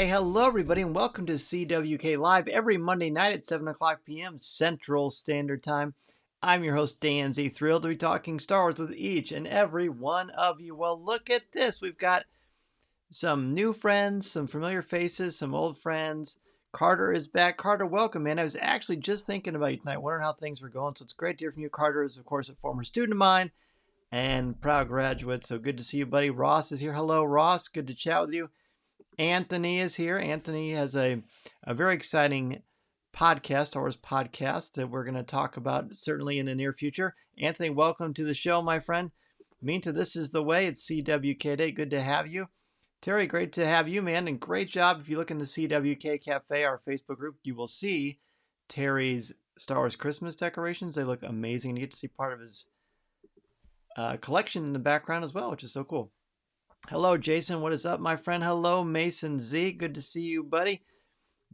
Hey, hello everybody, and welcome to CWK Live every Monday night at 7 o'clock p.m. Central Standard Time. I'm your host, Dan Z. Thrilled to be talking Star Wars with each and every one of you. Well, look at this. We've got some new friends, some familiar faces, some old friends. Carter is back. Carter, welcome, man. I was actually just thinking about you tonight, wondering how things were going, so it's great to hear from you. Carter is, of course, a former student of mine and proud graduate, so good to see you, buddy. Ross is here. Hello, Ross. Good to chat with you. Anthony is here. Anthony has a very exciting podcast, Star Wars podcast, that we're going to talk about certainly in the near future. Anthony, welcome to the show, my friend. Minta, this is the way. It's CWK Day. Good to have you. Terry, great to have you, man, and great job. If you look in the CWK Cafe, our Facebook group, you will see Terry's Star Wars Christmas decorations. They look amazing. You get to see part of his collection in the background as well, which is so cool. Hello, Jason. What is up, my friend? Hello, Mason Z. Good to see you, buddy.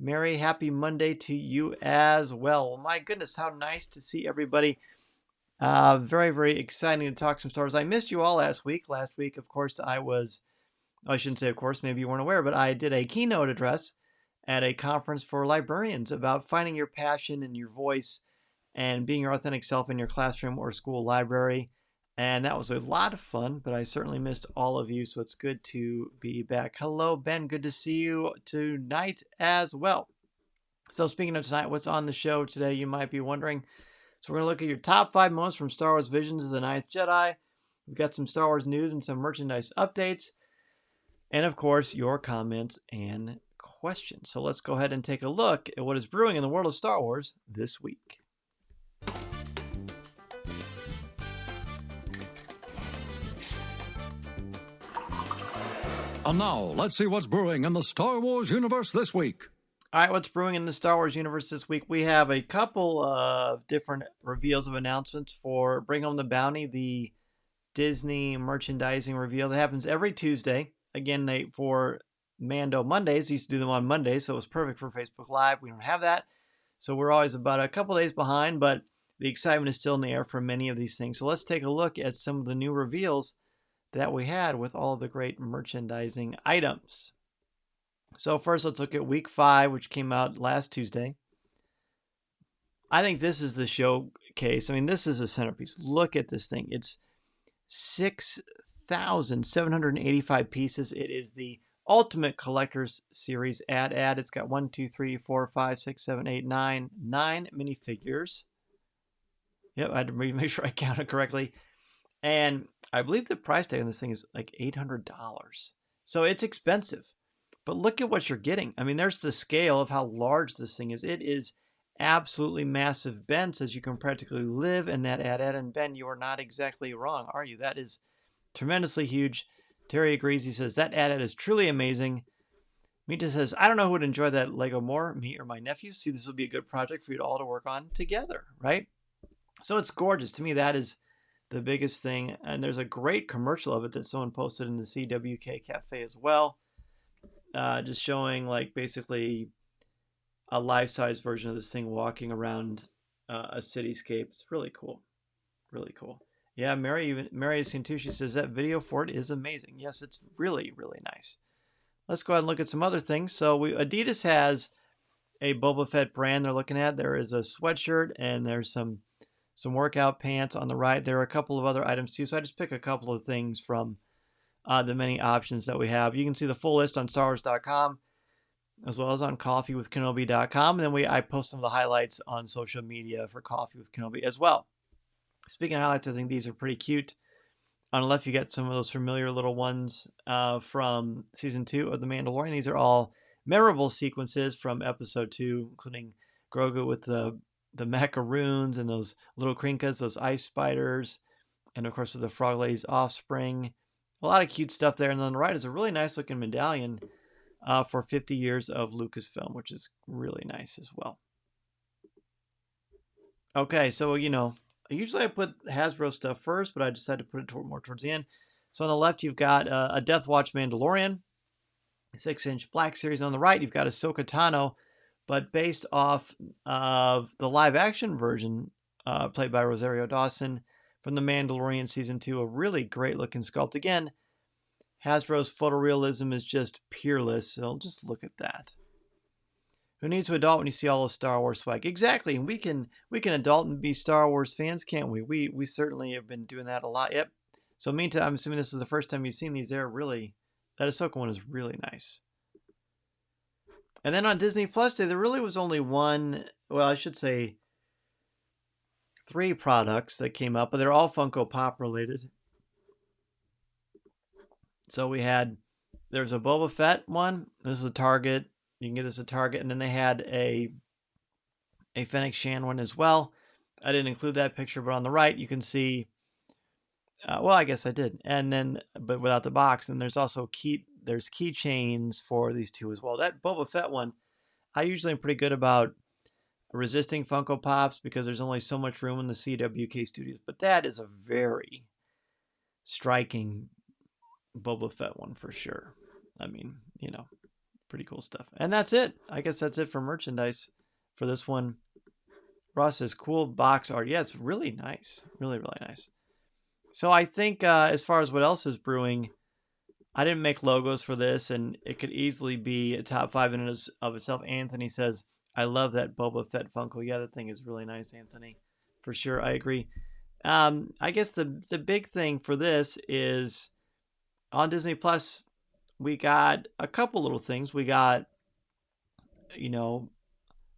Merry, happy Monday to you as well. Well, my goodness, how nice to see everybody. Very, very exciting to talk some Star Wars. I missed you all last week. Last week, of course, I shouldn't say of course, maybe you weren't aware, but I did a keynote address at a conference for librarians about finding your passion and your voice and being your authentic self in your classroom or school library. And that was a lot of fun, but I certainly missed all of you, so it's good to be back. Hello, Ben. Good to see you tonight as well. So speaking of tonight, what's on the show today, you might be wondering. So we're going to look at your top 5 moments from Star Wars Visions of the Ninth Jedi. We've got some Star Wars news and some merchandise updates. And, of course, your comments and questions. So let's go ahead and take a look at what is brewing in the world of Star Wars this week. And now, let's see what's brewing in the Star Wars universe this week. All right, what's brewing in the Star Wars universe this week? We have a couple of different reveals of announcements for Bring Home the Bounty, the Disney merchandising reveal that happens every Tuesday. Again, for Mando Mondays, they used to do them on Mondays, so it was perfect for Facebook Live. We don't have that, so we're always about a couple days behind, but the excitement is still in the air for many of these things. So let's take a look at some of the new reveals that we had with all of the great merchandising items. So first, let's look at week 5, which came out last Tuesday. I think this is the showcase. I mean, this is a centerpiece. Look at this thing. It's 6,785 pieces. It is the Ultimate Collector's Series ad. It's got 1, 2, 3, 4, 5, 6, 7, 8, 9 minifigures. Yep, I had to make sure I counted correctly. And I believe the price tag on this thing is like $800. So it's expensive. But look at what you're getting. I mean, there's the scale of how large this thing is. It is absolutely massive. Ben says you can practically live in that ad. And Ben, you are not exactly wrong, are you? That is tremendously huge. Terry agrees. He says that ad is truly amazing. Mita says, I don't know who would enjoy that Lego more, me or my nephews. See, this will be a good project for you all to work on together, right? So it's gorgeous. To me, that is the biggest thing. And there's a great commercial of it that someone posted in the CWK Cafe as well. Just showing like basically a life-size version of this thing walking around a cityscape. It's really cool. Really cool. Yeah, Mary has seen too. She says that video for it is amazing. Yes, it's really, really nice. Let's go ahead and look at some other things. So Adidas has a Boba Fett brand they're looking at. There is a sweatshirt and there's some workout pants on the right. There are a couple of other items too. So I just pick a couple of things from the many options that we have. You can see the full list on StarWars.com as well as on CoffeeWithKenobi.com. And then I post some of the highlights on social media for Coffee with Kenobi as well. Speaking of highlights, I think these are pretty cute. On the left, you get some of those familiar little ones from Season 2 of The Mandalorian. These are all memorable sequences from Episode 2, including Grogu with the macaroons and those little Krinkas, those ice spiders, and of course with the Frog Lady's offspring. A lot of cute stuff there. And on the right is a really nice looking medallion for 50 years of Lucasfilm, which is really nice as well. Okay, so, usually I put Hasbro stuff first, but I decided to put it more towards the end. So on the left, you've got a Death Watch Mandalorian, a 6-inch Black Series. On the right, you've got Ahsoka Tano, but based off of the live-action version played by Rosario Dawson from The Mandalorian Season 2, a really great-looking sculpt. Again, Hasbro's photorealism is just peerless, so just look at that. Who needs to adult when you see all those Star Wars swag? Exactly, and we can adult and be Star Wars fans, can't we? We certainly have been doing that a lot. Yep. So meantime, I'm assuming this is the first time you've seen these. They're really, that Ahsoka one is really nice. And then on Disney Plus Day, there really was only one, well, I should say 3 products that came up, but they're all Funko Pop related. So there's a Boba Fett one. This is a Target. You can get this at Target. And then they had a Fennec Shan one as well. I didn't include that picture, but on the right, you can see, well, I guess I did. And then, but without the box. And there's also there's keychains for these 2 as well. That Boba Fett one, I usually am pretty good about resisting Funko Pops because there's only so much room in the CWK studios. But that is a very striking Boba Fett one for sure. I mean, pretty cool stuff. And that's it. I guess that's it for merchandise for this one. Ross says, cool box art. Yeah, it's really nice. Really, really nice. So I think as far as what else is brewing, I didn't make logos for this, and it could easily be a top 5 in and of itself. Anthony says, I love that Boba Fett Funko. Yeah, that thing is really nice, Anthony. For sure, I agree. I guess the big thing for this is on Disney Plus, we got a couple little things. We got,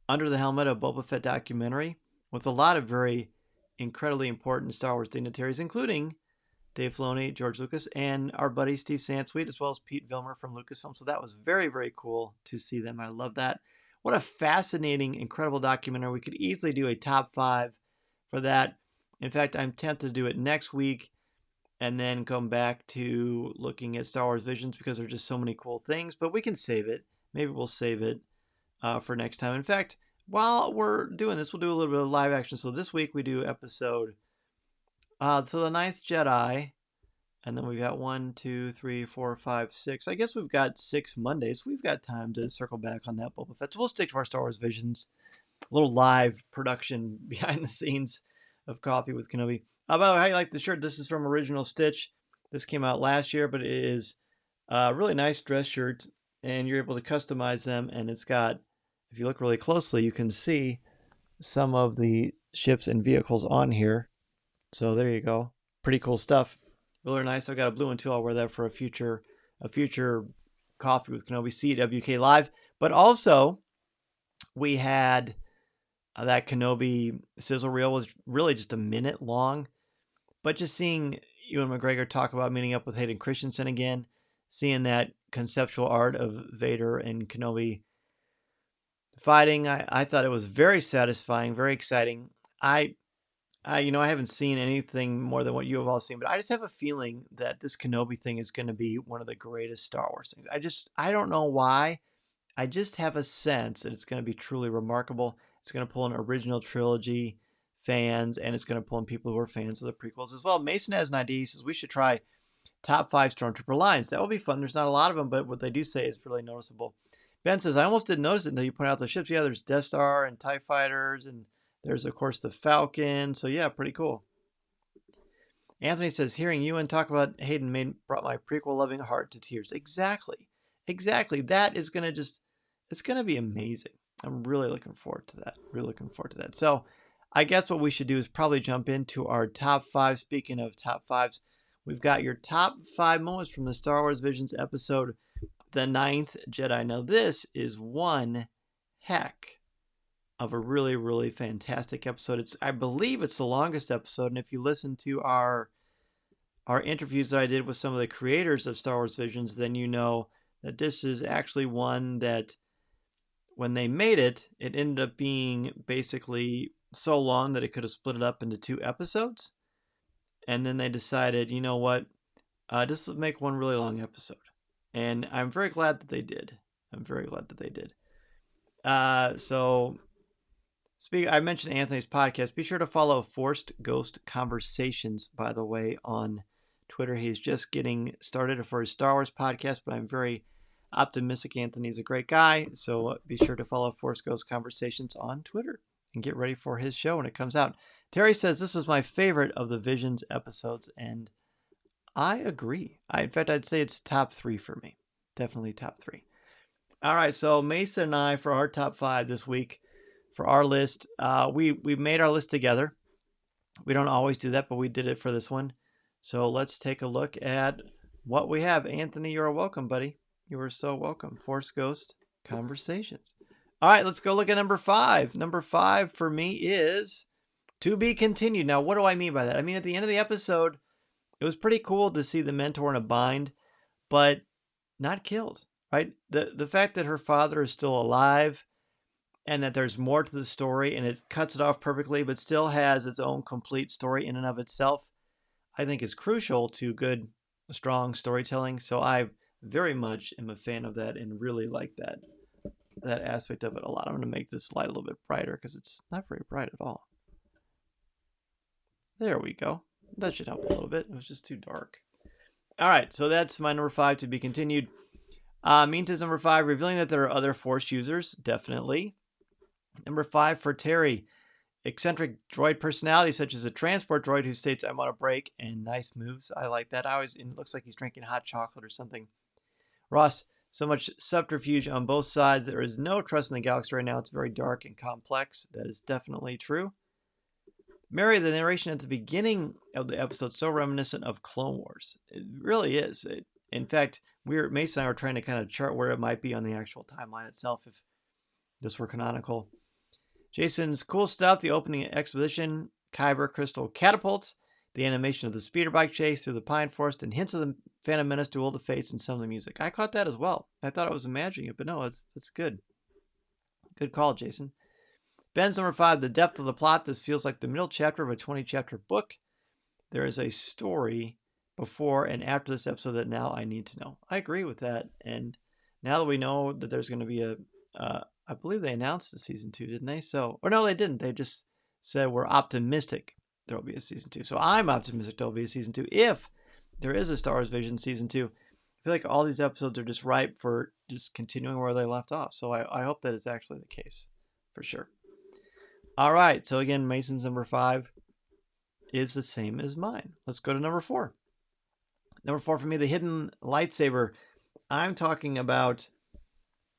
Under the Helmet, a Boba Fett documentary with a lot of very incredibly important Star Wars dignitaries, including Dave Filoni, George Lucas, and our buddy Steve Sansweet, as well as Pete Vilmer from Lucasfilm. So that was very, very cool to see them. I love that. What a fascinating, incredible documentary. We could easily do a top 5 for that. In fact, I'm tempted to do it next week and then come back to looking at Star Wars Visions because there are just so many cool things. But we can save it. Maybe we'll save it for next time. In fact, while we're doing this, we'll do a little bit of live action. So this week we do episode, so the 9th Jedi, and then we've got 1, 2, 3, 4, 5, 6. I guess we've got 6 Mondays. We've got time to circle back on that Boba Fett. So we'll stick to our Star Wars Visions, a little live production behind the scenes of Coffee with Kenobi. By the way, how do you like the shirt? This is from Original Stitch. This came out last year, but it is a really nice dress shirt, and you're able to customize them. And it's got, if you look really closely, you can see some of the ships and vehicles on here. So there you go. Pretty cool stuff. Really nice. I've got a blue one too. I'll wear that for a future Coffee with Kenobi CWK Live. But also, we had that Kenobi Sizzle reel was really just a minute long. But just seeing Ewan McGregor talk about meeting up with Hayden Christensen again, seeing that conceptual art of Vader and Kenobi fighting, I thought it was very satisfying, very exciting. I haven't seen anything more than what you have all seen, but I just have a feeling that this Kenobi thing is going to be one of the greatest Star Wars things. I don't know why. I just have a sense that it's going to be truly remarkable. It's going to pull in original trilogy fans, and it's going to pull in people who are fans of the prequels as well. Mason has an idea. He says we should try top 5 Stormtrooper lines. That will be fun. There's not a lot of them, but what they do say is really noticeable. Ben says, I almost didn't notice it until you point out the ships. Yeah, there's Death Star and TIE Fighters, and there's, of course, the Falcon. So, yeah, pretty cool. Anthony says, hearing Ewan talk about Hayden brought my prequel-loving heart to tears. Exactly. That is going to it's going to be amazing. I'm really looking forward to that. So, I guess what we should do is probably jump into our top 5. Speaking of top 5s, we've got your top 5 moments from the Star Wars Visions episode, The 9th Jedi. Now, this is one heck of a really, really fantastic episode. I believe it's the longest episode, and if you listen to our interviews that I did with some of the creators of Star Wars Visions, then you know that this is actually one that when they made it, it ended up being basically so long that it could have split it up into 2 episodes. And then they decided, you know what, just make one really long episode. And I'm very glad that they did. So, I mentioned Anthony's podcast. Be sure to follow Forced Ghost Conversations, by the way, on Twitter. He's just getting started for his Star Wars podcast, but I'm very optimistic. Anthony's a great guy, so be sure to follow Forced Ghost Conversations on Twitter and get ready for his show when it comes out. Terry says, this was my favorite of the Visions episodes, and I agree. In fact, I'd say it's top 3 for me. Definitely top 3. All right, so Mason and I, for our top 5 this week, for our list, we made our list together. We don't always do that, but we did it for this one. So let's take a look at what we have. Anthony, you're welcome, buddy. You are so welcome. Force Ghost Conversations. All right, let's go look at number 5. Number 5 for me is To Be Continued. Now, what do I mean by that? I mean, at the end of the episode, it was pretty cool to see the mentor in a bind, but not killed, right? The fact that her father is still alive and that there's more to the story and it cuts it off perfectly, but still has its own complete story in and of itself, I think is crucial to good, strong storytelling. So I very much am a fan of that and really like that aspect of it a lot. I'm going to make this light a little bit brighter because it's not very bright at all. There we go. That should help a little bit. It was just too dark. All right, so that's my number 5, To Be Continued. Minta's number 5, revealing that there are other Force users, definitely. Number 5 for Terry, eccentric droid personality such as a transport droid who states, "I'm on a break," and nice moves. I like that. It looks like he's drinking hot chocolate or something. Ross, so much subterfuge on both sides. There is no trust in the galaxy right now. It's very dark and complex. That is definitely true. Mary, the narration at the beginning of the episode, so reminiscent of Clone Wars. It really is. In fact, Mason and I were trying to kind of chart where it might be on the actual timeline itself if this were canonical. Jason's cool stuff, the opening exposition, Kyber crystal catapults, the animation of the speeder bike chase through the pine forest, and hints of the Phantom Menace, Duel of the Fates, and some of the music. I caught that as well. I thought I was imagining it, but no, it's good. Good call, Jason. Ben's number 5, the depth of the plot. This feels like the middle chapter of a 20-chapter book. There is a story before and after this episode that now I need to know. I agree with that. And now that we know that there's going to be I believe they announced the season 2, didn't they? Or no, they didn't. They just said we're optimistic there will be a season 2. So I'm optimistic there will be a season 2 if there is a Star Wars Vision season 2. I feel like all these episodes are just ripe for just continuing where they left off. So I hope that it's actually the case for sure. All right. So again, Mason's number 5 is the same as mine. Let's go to number 4. Number 4 for me, the Hidden Lightsaber. I'm talking about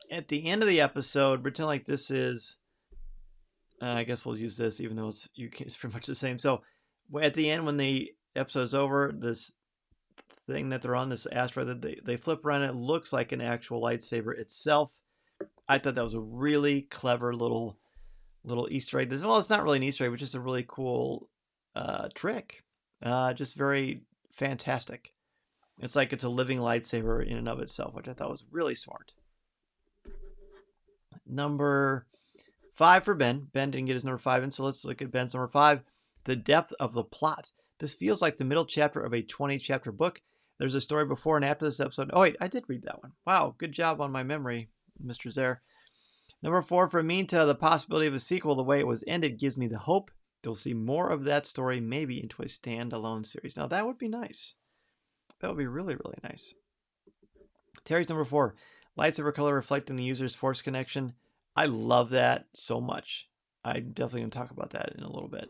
at the end of the episode, pretend like this is, I guess we'll use this even though it's pretty much the same. So at the end, when the episode's over, this thing that they're on, this asteroid, that they flip around, it looks like an actual lightsaber itself. I thought that was a really clever little Easter egg. Well, it's not really an Easter egg, but just a really cool trick. Just very fantastic. It's like it's a living lightsaber in and of itself, which I thought was really smart. Number 5 for Ben. Ben didn't get his number 5 in, so let's look at Ben's number 5. The depth of the plot. This feels like the middle chapter of a 20-chapter book. There's a story before and after this episode. Oh, wait, I did read that one. Wow, good job on my memory, Mr. Zare. Number 4 for Minta, the possibility of a sequel. The way it was ended gives me the hope they'll see more of that story maybe into a standalone series. Now, that would be nice. That would be really, really nice. Terry's number 4. Lightsaber color reflecting the user's force connection. I love that so much. I'm definitely going to talk about that in a little bit.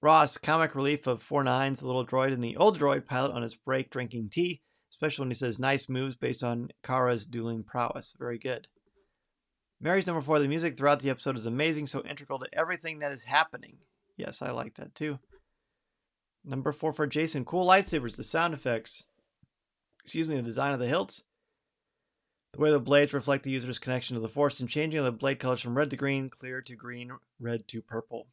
Ross, comic relief of 4/9's the little droid and the old droid pilot on his break drinking tea, especially when he says nice moves based on Kara's dueling prowess. Very good. Mary's number 4. The music throughout the episode is amazing, so integral to everything that is happening. Yes, I like that too. Number 4 for Jason. Cool lightsabers, the sound effects. The design of the hilts. The way the blades reflect the user's connection to the Force and changing of the blade colors from red to green, clear to green, red to purple.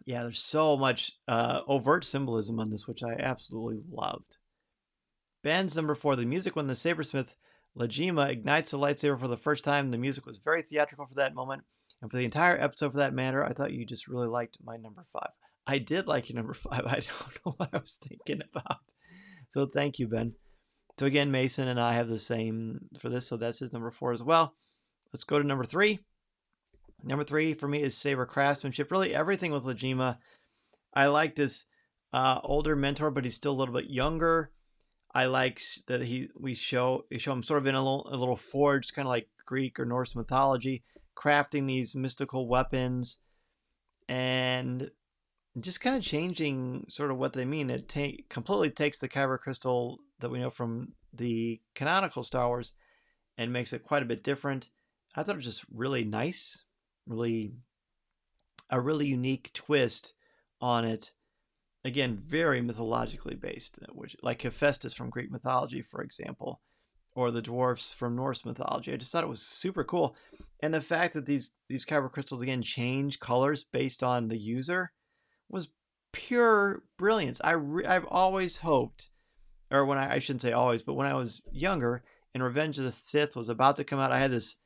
Yeah, there's so much overt symbolism on this, which I absolutely loved. Ben's number 4. The music when the sabersmith Lajima ignites the lightsaber for the first time. The music was very theatrical for that moment. And for the entire episode, for that matter, I thought you just really liked my number 5. I did like your number 5. I don't know what I was thinking about. So thank you, Ben. So again, Mason and I have the same for this, so that's his number 4 as well. Let's go to number 3. Number 3 for me is saber craftsmanship. Really everything with Lajima. I like this older mentor, but he's still a little bit younger. I like that we show him sort of in a little forge, kind of like Greek or Norse mythology, crafting these mystical weapons. And just kind of changing sort of what they mean. It completely takes the kyber crystal that we know from the canonical Star Wars and makes it quite a bit different. I thought it was just really nice, really a really unique twist on it. Again, very mythologically based, which like Hephaestus from Greek mythology, for example, or the dwarfs from Norse mythology. I just thought it was super cool, and the fact that these kyber crystals again change colors based on the user was pure brilliance. I've always hoped, or when I shouldn't say always, but when I was younger and Revenge of the Sith was about to come out, I had this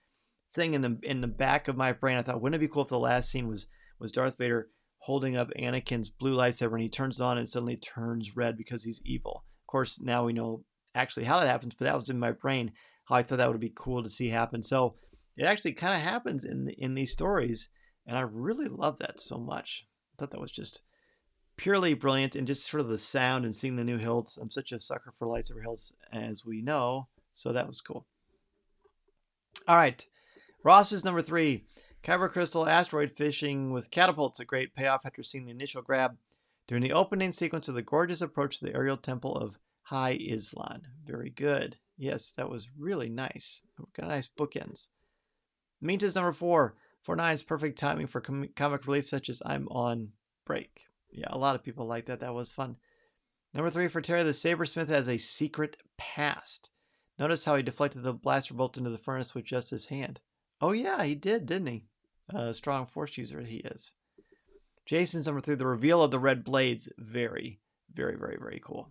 thing in the back of my brain. I thought, wouldn't it be cool if the last scene was Darth Vader holding up Anakin's blue lightsaber and he turns it on and suddenly turns red because he's evil. Of course, now we know actually how that happens, but that was in my brain how I thought that would be cool to see happen. So it actually kind of happens in these stories, and I really love that so much. I thought that was just purely brilliant, and just sort of the sound and seeing the new hilts. I'm such a sucker for lightsaber hilts, as we know, so that was cool. All right, Ross's number 3. Kyber Crystal Asteroid Fishing with Catapults, a great payoff after seeing the initial grab during the opening sequence of the gorgeous approach to the aerial temple of High Islan. Very good. Yes, that was really nice. Got nice bookends. Minta's number 4. 4/9's perfect timing for comic relief such as I'm on break. Yeah, a lot of people like that. That was fun. Number 3 for Terry, the Sabersmith has a secret past. Notice how he deflected the blaster bolt into the furnace with just his hand. Oh yeah, he did, didn't he? Strong force user he is. Jason's number 3, the reveal of the red blades. Very, very, very, very cool.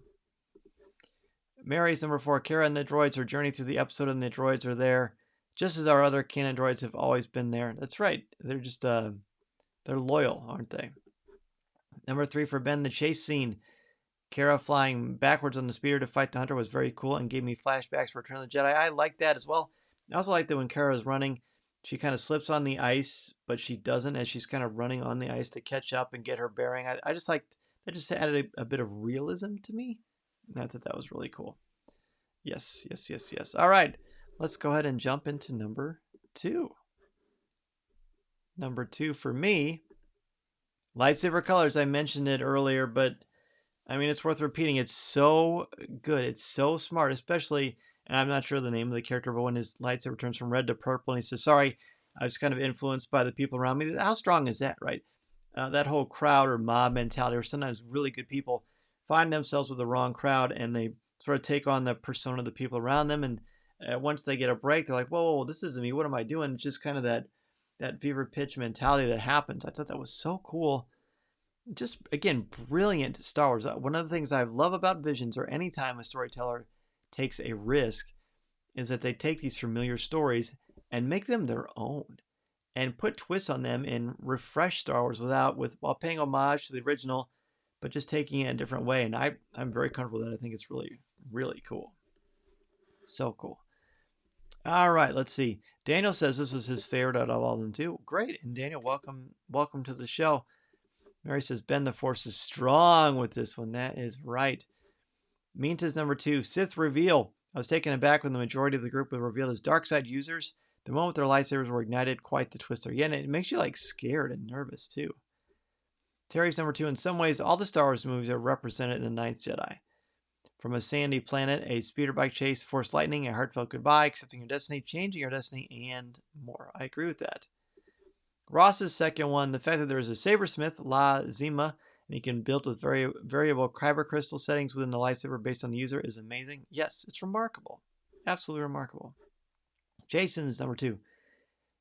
Mary's number 4, Kara and the droids are journeying through the episode and the droids are there, just as our other canon droids have always been there. That's right. They're just, they're loyal, aren't they? Number 3 for Ben, the chase scene. Kara flying backwards on the speeder to fight the hunter was very cool and gave me flashbacks for Return of the Jedi. I like that as well. I also like that when Kara is running, she kind of slips on the ice, but she doesn't as she's kind of running on the ice to catch up and get her bearing. I just like that, just added a bit of realism to me. And I thought that was really cool. Yes, yes, yes, yes. All right, let's go ahead and jump into number 2. Number 2 for me, lightsaber colors. I mentioned it earlier, but I mean, it's worth repeating. It's so good. It's so smart, especially, and I'm not sure the name of the character, but when his lightsaber turns from red to purple and he says, sorry, I was kind of influenced by the people around me. How strong is that, right? That whole crowd or mob mentality, or sometimes really good people find themselves with the wrong crowd and they sort of take on the persona of the people around them. And once they get a break, they're like, whoa, this isn't me. What am I doing? It's just kind of that fever pitch mentality that happens. I thought that was so cool. Just again, brilliant Star Wars. One of the things I love about Visions, or anytime a storyteller takes a risk, is that they take these familiar stories and make them their own and put twists on them and refresh Star Wars while paying homage to the original, but just taking it a different way. And I'm very comfortable with that. I think it's really, really cool. So cool. All right, let's see. Daniel says this was his favorite out of all of them too. Great. And Daniel, welcome to the show. Mary says, Ben, the Force is strong with this one. That is right. Minta's number 2, Sith Reveal. I was taken aback when the majority of the group were revealed as dark side users. The moment their lightsabers were ignited, quite the twist there. Yeah, and it makes you like scared and nervous too. Terry's number 2, in some ways, all the Star Wars movies are represented in The Ninth Jedi. From a sandy planet, a speeder bike chase, force lightning, a heartfelt goodbye, accepting your destiny, changing your destiny, and more. I agree with that. Ross's second one, the fact that there is a sabersmith, La Zima, and he can build with very variable kyber crystal settings within the lightsaber based on the user is amazing. Yes, it's remarkable. Absolutely remarkable. Jason's number 2.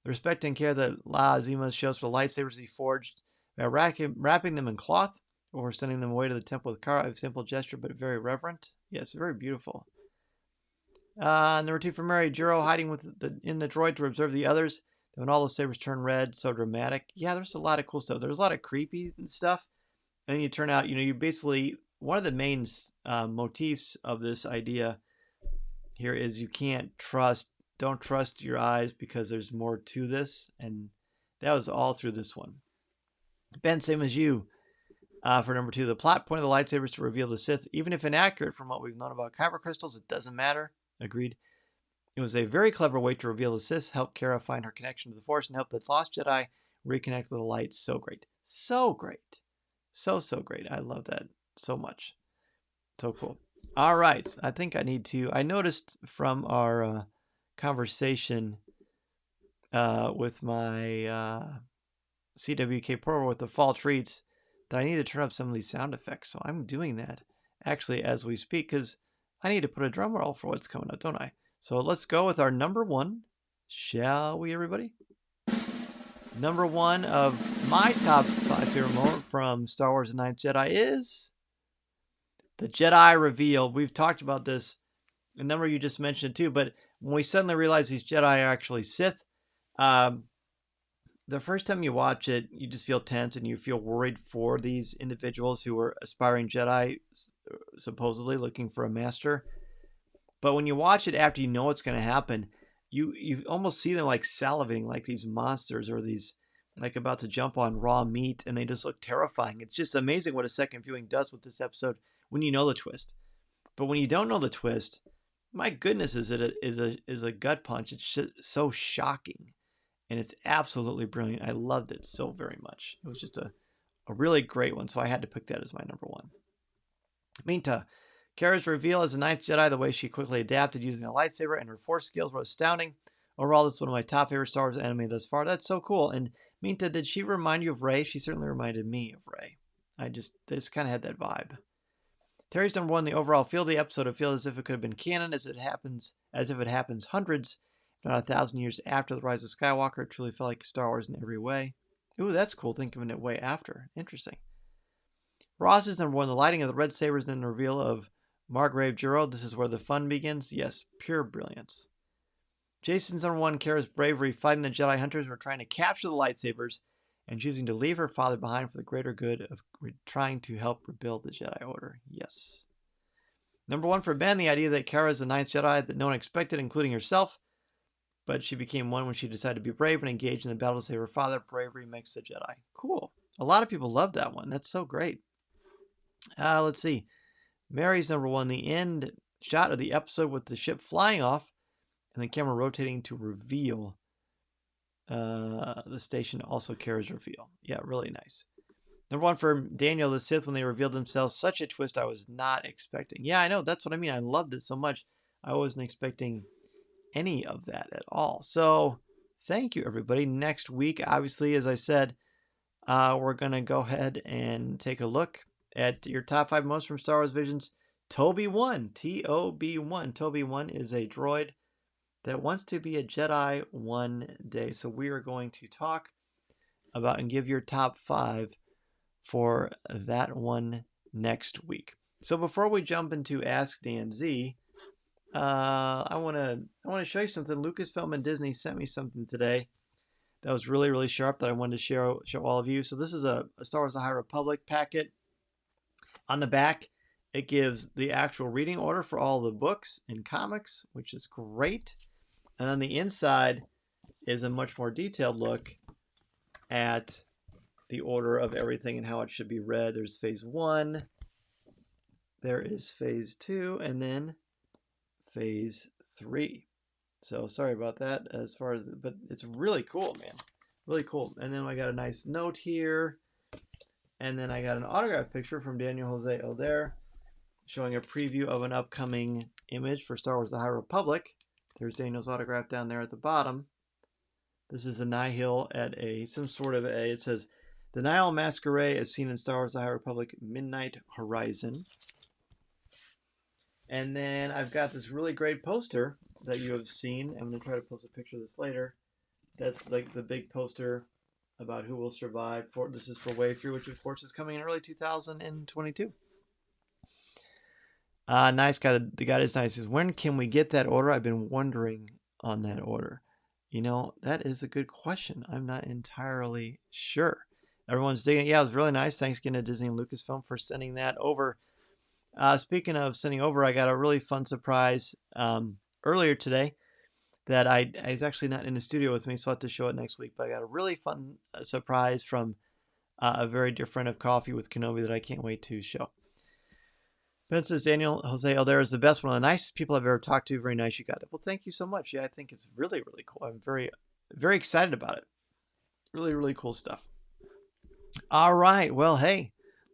The respect and care that La Zima shows for the lightsabers he forged by wrapping them in cloth or sending them away to the temple with Kara. A simple gesture, but very reverent. Yes, very beautiful. Number 2 for Mary, Juro hiding in the droid to observe the others. When all the sabers turn red, so dramatic. Yeah, there's a lot of cool stuff. There's a lot of creepy stuff. And then you turn out, you basically, one of the main motifs of this idea here is don't trust your eyes because there's more to this. And that was all through this one. Ben, same as you. For number 2, the plot point of the lightsabers to reveal the Sith. Even if inaccurate from what we've known about kyber crystals, it doesn't matter. Agreed. It was a very clever way to reveal the Sith, help Kara find her connection to the Force, and help the Lost Jedi reconnect with the light. So great. So great. So great. I love that so much. So cool. All right. I think I need to. I noticed from our conversation with my CWK Pro with the fall treats that I need to turn up some of these sound effects. So I'm doing that actually as we speak because I need to put a drum roll for what's coming up, don't I? So let's go with our number one. Shall we, everybody? Number one of my top 5 favorite moment from Star Wars The Ninth Jedi is the Jedi Reveal. We've talked about this, a number you just mentioned too, but when we suddenly realize these Jedi are actually Sith, um, the first time you watch it, you just feel tense and you feel worried for these individuals who are aspiring Jedi, supposedly looking for a master. But when you watch it after you know what's going to happen, you almost see them like salivating like these monsters or these like about to jump on raw meat, and they just look terrifying. It's just amazing what a second viewing does with this episode when you know the twist. But when you don't know the twist, my goodness, is a gut punch. It's just so shocking, and it's absolutely brilliant. I loved it so very much. It was just a really great one, so I had to pick that as my number one. Minta, Kara's reveal as the Ninth Jedi, the way she quickly adapted using a lightsaber and her Force skills were astounding. Overall, this is one of my top favorite Star Wars anime thus far. That's so cool. And Minta, did she remind you of Rey? She certainly reminded me of Rey. This kind of had that vibe. Terry's number one, the overall feel of the episode. It feels as if it could have been canon, as if it happens hundreds, if not 1,000 years after the rise of Skywalker. It truly felt like Star Wars in every way. Ooh, that's cool. Thinking of it way after. Interesting. Ross is number one, the lighting of the red sabers and the reveal of Margrave Juro. This is where the fun begins. Yes, pure brilliance. Jason's number one, Kara's bravery fighting the Jedi Hunters who are trying to capture the lightsabers and choosing to leave her father behind for the greater good of trying to help rebuild the Jedi Order. Yes. Number one for Ben, the idea that Kara is the ninth Jedi that no one expected, including herself, but she became one when she decided to be brave and engage in the battle to save her father. Bravery makes the Jedi. Cool. A lot of people love that one. That's so great. Let's see. Mary's number one, the end shot of the episode with the ship flying off and the camera rotating to reveal the station, also Kara's reveal. Yeah, really nice. Number one for Daniel the Sith when they revealed themselves. Such a twist I was not expecting. Yeah, I know. That's what I mean. I loved it so much. I wasn't expecting any of that at all. So thank you, everybody. Next week, obviously, as I said, we're going to go ahead and take a look at your top 5 most from Star Wars Visions. Toby 1, T-O-B-1. Toby 1 is a droid that wants to be a Jedi one day. So we are going to talk about and give your top 5 for that one next week. So before we jump into Ask Dan Z, I want to show you something. Lucasfilm and Disney sent me something today that was really, really sharp that I wanted to show all of you. So this is a Star Wars The High Republic packet. On the back, it gives the actual reading order for all the books and comics, which is great. And on the inside is a much more detailed look at the order of everything and how it should be read. There's phase 1, there is phase 2, and then phase 3. So sorry about that but it's really cool, man. Really cool. And then I got a nice note here. And then I got an autograph picture from Daniel Jose Elder showing a preview of an upcoming image for Star Wars The High Republic. There's Daniel's autograph down there at the bottom. This is the Nihil at it says, the Nihil Masquerade as seen in Star Wars The High Republic Midnight Horizon. And then I've got this really great poster that you have seen. I'm going to try to post a picture of this later. That's like the big poster about who will survive. This is for Wave 3, which of course is coming in early 2022. Nice guy. The guy is nice. Says, when can we get that order? I've been wondering on that order. You know, that is a good question. I'm not entirely sure. Everyone's digging. Yeah, it was really nice. Thanks again to Disney and Lucasfilm for sending that over. Speaking of sending over, I got a really fun surprise earlier today that I was actually not in the studio with me, so I'll have to show it next week. But I got a really fun surprise from a very dear friend of Coffee with Kenobi that I can't wait to show. Ben says, Daniel Jose Elder is the best one of the nicest people I've ever talked to. Very nice you got that. Well, thank you so much. Yeah, I think it's really, really cool. I'm very, very excited about it. Really, really cool stuff. All right. Well, hey,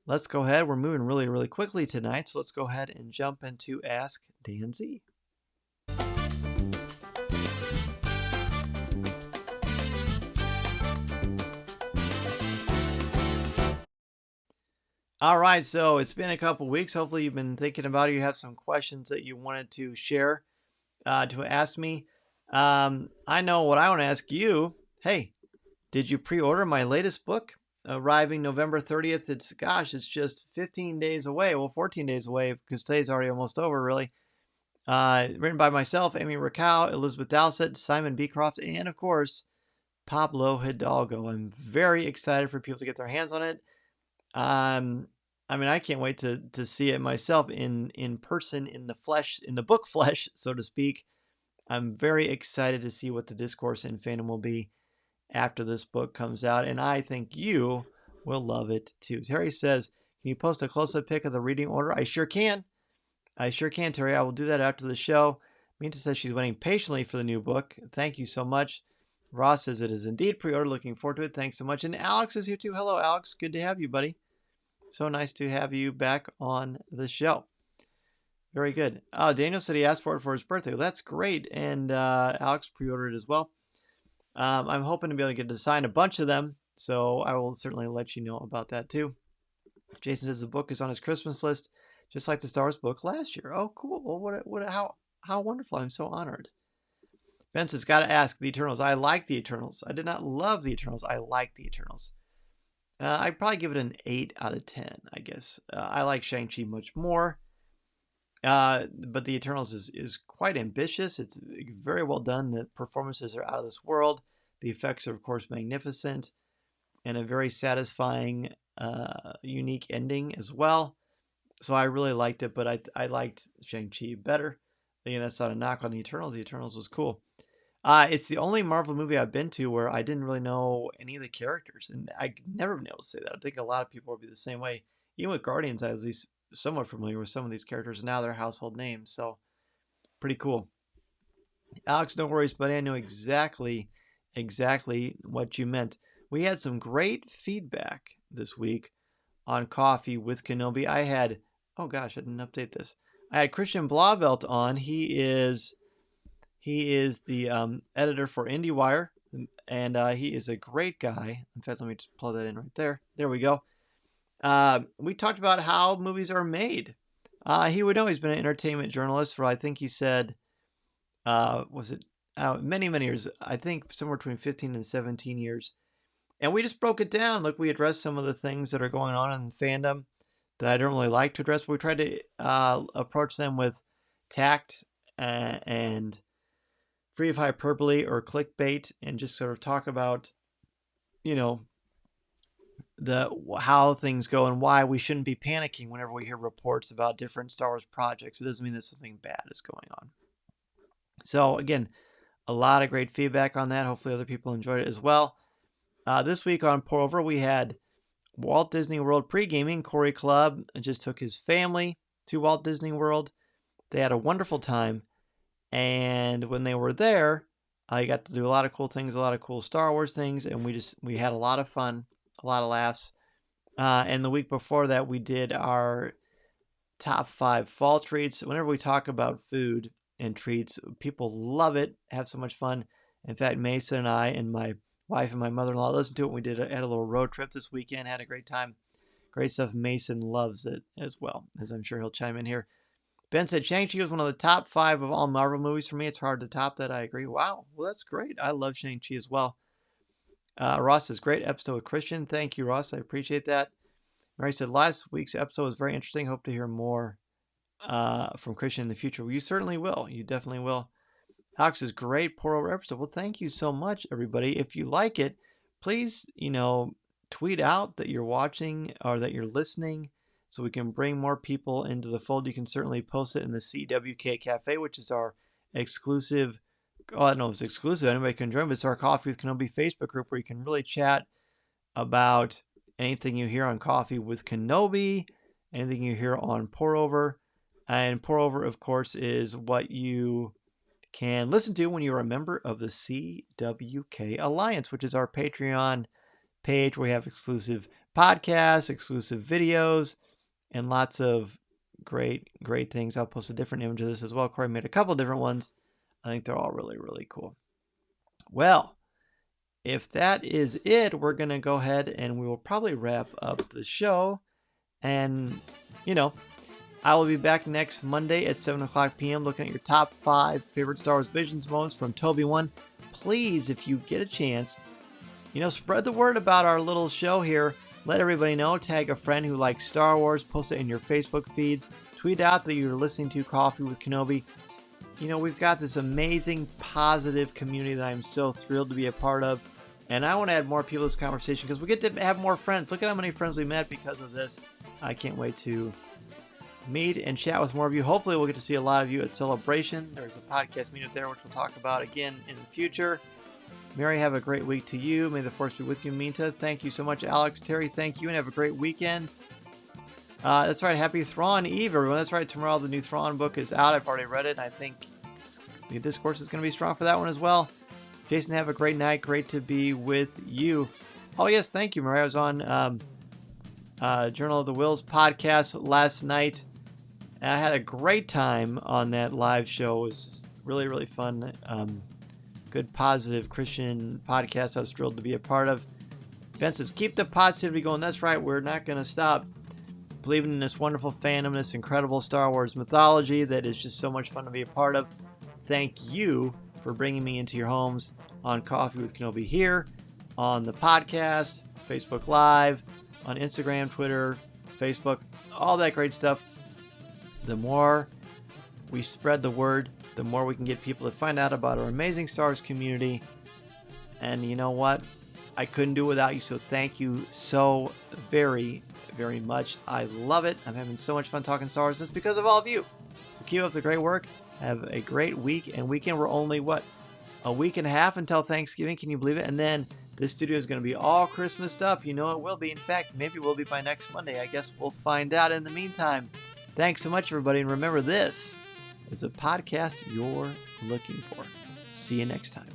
let's go ahead. We're moving really, really quickly tonight, so let's go ahead and jump into Ask Dan Z. All right, so it's been a couple weeks. Hopefully, you've been thinking about it. You have some questions that you wanted to share, to ask me. I know what I want to ask you. Hey, did you pre-order my latest book? Arriving November 30th. It's just 15 days away. Well, 14 days away because today's already almost over, really. Written by myself, Amy Rakow, Elizabeth Dowsett, Simon Beecroft, and of course, Pablo Hidalgo. I'm very excited for people to get their hands on it. I mean, I can't wait to see it myself in person, in the flesh, in the book flesh, so to speak. I'm very excited to see what the discourse in fandom will be after this book comes out, and I think you will love it too. Terry says, can you post a close-up pic of the reading order? I sure can. Terry. I will do that after the show. Minta says she's waiting patiently for the new book. Thank you so much. Ross says it is indeed pre-order. Looking forward to it. Thanks so much. And Alex is here too. Hello, Alex. Good to have you, buddy. So nice to have you back on the show. Very good. Daniel said he asked for it for his birthday. Well, that's great. And Alex pre-ordered it as well. I'm hoping to be able to get to sign a bunch of them, so I will certainly let you know about that too. Jason says the book is on his Christmas list, just like the Star Wars book last year. Oh, cool. Well, how wonderful. I'm so honored. Ben says, got to ask, the Eternals. I like the Eternals. I did not love the Eternals. I like the Eternals. I'd probably give it an 8 out of 10, I guess. I like Shang-Chi much more. But the Eternals is quite ambitious. It's very well done. The performances are out of this world. The effects are, of course, magnificent. And a very satisfying, unique ending as well. So I really liked it, but I liked Shang-Chi better. Again, that's not a knock on the Eternals. The Eternals was cool. It's the only Marvel movie I've been to where I didn't really know any of the characters, and I've never been able to say that. I think a lot of people would be the same way. Even with Guardians, I was at least somewhat familiar with some of these characters, and now they're household names, so pretty cool. Alex, no worries, buddy. I know exactly what you meant. We had some great feedback this week on Coffee with Kenobi. Oh gosh, I didn't update this. I had Christian Blauvelt on. He is the editor for IndieWire, and he is a great guy. In fact, let me just plug that in right there. There we go. We talked about how movies are made. He would know. He's been an entertainment journalist for, I think he said, many, many years. I think somewhere between 15 and 17 years. And we just broke it down. Look, we addressed some of the things that are going on in fandom that I don't really like to address, but we tried to approach them with tact and free of hyperbole or clickbait, and just sort of talk about, how things go and why we shouldn't be panicking whenever we hear reports about different Star Wars projects. It doesn't mean that something bad is going on. So again, a lot of great feedback on that. Hopefully other people enjoyed it as well. This week on Pour Over, we had Walt Disney World pre-gaming. Corey Clubb just took his family to Walt Disney World. They had a wonderful time. And when they were there, I got to do a lot of cool things, a lot of cool Star Wars things, and we had a lot of fun, a lot of laughs. And the week before that, we did our top 5 fall treats. Whenever we talk about food and treats, people love it, have so much fun. In fact, Mason and I and my wife and my mother-in-law listened to it. We had a little road trip this weekend, had a great time. Great stuff. Mason loves it as well, as I'm sure he'll chime in here. Ben said Shang-Chi was one of the top 5 of all Marvel movies for me. It's hard to top that. I agree. Wow. Well, that's great. I love Shang-Chi as well. Ross says, great episode with Christian. Thank you, Ross. I appreciate that. Mary said, last week's episode was very interesting. Hope to hear more from Christian in the future. Well, you certainly will. You definitely will. Alex says, great Pour Over episode. Well, thank you so much, everybody. If you like it, please, tweet out that you're watching or that you're listening, so we can bring more people into the fold. You can certainly post it in the CWK Cafe, which is our exclusive, I don't know if it's exclusive, anybody can join, but it's our Coffee with Kenobi Facebook group where you can really chat about anything you hear on Coffee with Kenobi, anything you hear on Pour Over. And Pour Over, of course, is what you can listen to when you're a member of the CWK Alliance, which is our Patreon page where we have exclusive podcasts, exclusive videos, and lots of great things. I'll post a different image of this as well. Corey made a couple different ones. I think they're all really, really cool. Well, if that is it, we're going to go ahead and we will probably wrap up the show. And, I will be back next Monday at 7 o'clock p.m. looking at your top 5 favorite Star Wars Visions moments from Toby 1. Please, if you get a chance, spread the word about our little show here. Let everybody know. Tag a friend who likes Star Wars. Post it in your Facebook feeds. Tweet out that you're listening to Coffee with Kenobi. We've got this amazing, positive community that I'm so thrilled to be a part of. And I want to add more people to this conversation because we get to have more friends. Look at how many friends we met because of this. I can't wait to meet and chat with more of you. Hopefully we'll get to see a lot of you at Celebration. There's a podcast meetup there, which we'll talk about again in the future. Mary, have a great week to you. May the Force be with you, Minta. Thank you so much, Alex. Terry, thank you, and have a great weekend. That's right. Happy Thrawn Eve, everyone. That's right. Tomorrow the new Thrawn book is out. I've already read it, and I think the discourse is going to be strong for that one as well. Jason, have a great night. Great to be with you. Oh, yes. Thank you, Mary. I was on Journal of the Wills podcast last night. I had a great time on that live show. It was just really, really fun. Good, positive Christian podcast I was thrilled to be a part of. Ben says, keep the positivity going. That's right. We're not going to stop believing in this wonderful fandom, this incredible Star Wars mythology that is just so much fun to be a part of. Thank you for bringing me into your homes on Coffee with Kenobi here, on the podcast, Facebook Live, on Instagram, Twitter, Facebook, all that great stuff. The more we spread the word, the more we can get people to find out about our amazing Star Wars community. And you know what? I couldn't do it without you, so thank you so very, very much. I love it. I'm having so much fun talking Star Wars. It's because of all of you. So keep up the great work. Have a great week and weekend. We're only, a week and a half until Thanksgiving. Can you believe it? And then this studio is going to be all Christmased up. It will be. In fact, maybe it will be by next Monday. I guess we'll find out. In the meantime, thanks so much, everybody. And remember, this is a podcast you're looking for. See you next time.